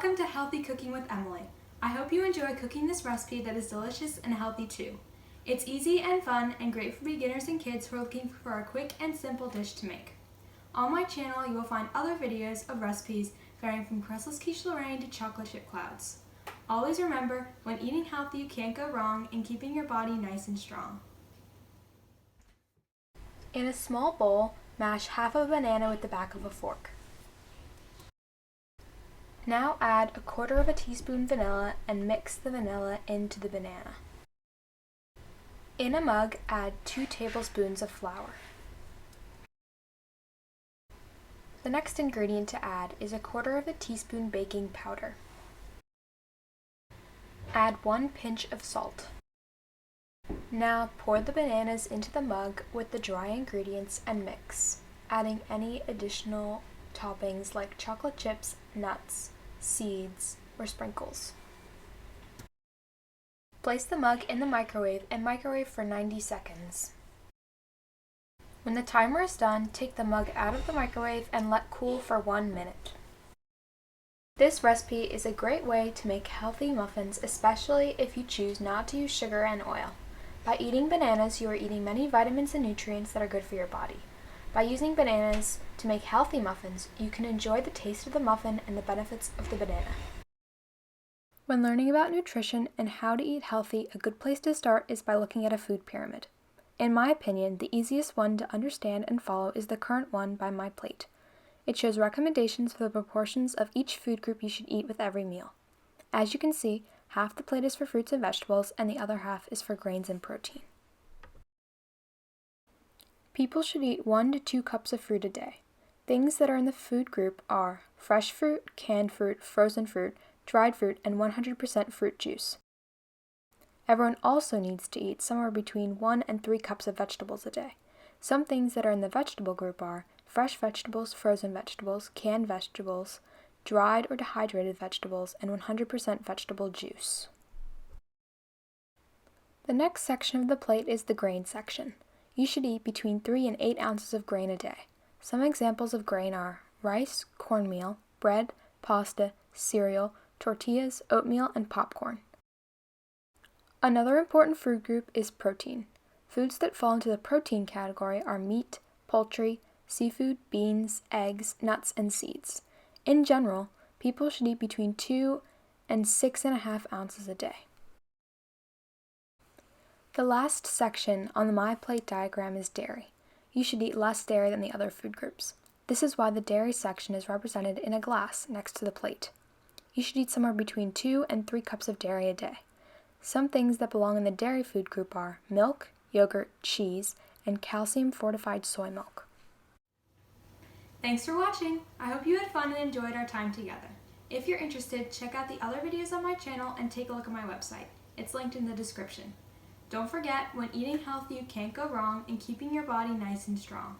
Welcome to Healthy Cooking with Emily. I hope you enjoy cooking this recipe that is delicious and healthy too. It's easy and fun and great for beginners and kids who are looking for a quick and simple dish to make. On my channel, you will find other videos of recipes varying from crustless quiche Lorraine to chocolate chip clouds. Always remember, when eating healthy, you can't go wrong in keeping your body nice and strong. In a small bowl, mash half of a banana with the back of a fork. Now add 1/4 teaspoon vanilla and mix the vanilla into the banana. In a mug, add 2 tablespoons of flour. The next ingredient to add is 1/4 teaspoon baking powder. Add 1 pinch of salt. Now pour the bananas into the mug with the dry ingredients and mix, adding any additional toppings like chocolate chips, nuts, seeds, or sprinkles. Place the mug in the microwave and microwave for 90 seconds. When the timer is done, take the mug out of the microwave and let cool for 1 minute. This recipe is a great way to make healthy muffins, especially if you choose not to use sugar and oil. By eating bananas, you are eating many vitamins and nutrients that are good for your body. By using bananas to make healthy muffins, you can enjoy the taste of the muffin and the benefits of the banana. When learning about nutrition and how to eat healthy, a good place to start is by looking at a food pyramid. In my opinion, the easiest one to understand and follow is the current one by MyPlate. It shows recommendations for the proportions of each food group you should eat with every meal. As you can see, half the plate is for fruits and vegetables and the other half is for grains and protein. People should eat 1 to 2 cups of fruit a day. Things that are in the food group are fresh fruit, canned fruit, frozen fruit, dried fruit, and 100% fruit juice. Everyone also needs to eat somewhere between 1 and 3 cups of vegetables a day. Some things that are in the vegetable group are fresh vegetables, frozen vegetables, canned vegetables, dried or dehydrated vegetables, and 100% vegetable juice. The next section of the plate is the grain section. You should eat between 3 and 8 ounces of grain a day. Some examples of grain are rice, cornmeal, bread, pasta, cereal, tortillas, oatmeal, and popcorn. Another important food group is protein. Foods that fall into the protein category are meat, poultry, seafood, beans, eggs, nuts, and seeds. In general, people should eat between 2 and 6.5 ounces a day. The last section on the MyPlate diagram is dairy. You should eat less dairy than the other food groups. This is why the dairy section is represented in a glass next to the plate. You should eat somewhere between 2 and 3 cups of dairy a day. Some things that belong in the dairy food group are milk, yogurt, cheese, and calcium-fortified soy milk. Thanks for watching! I hope you had fun and enjoyed our time together. If you're interested, check out the other videos on my channel and take a look at my website. It's linked in the description. Don't forget, when eating healthy, you can't go wrong in keeping your body nice and strong.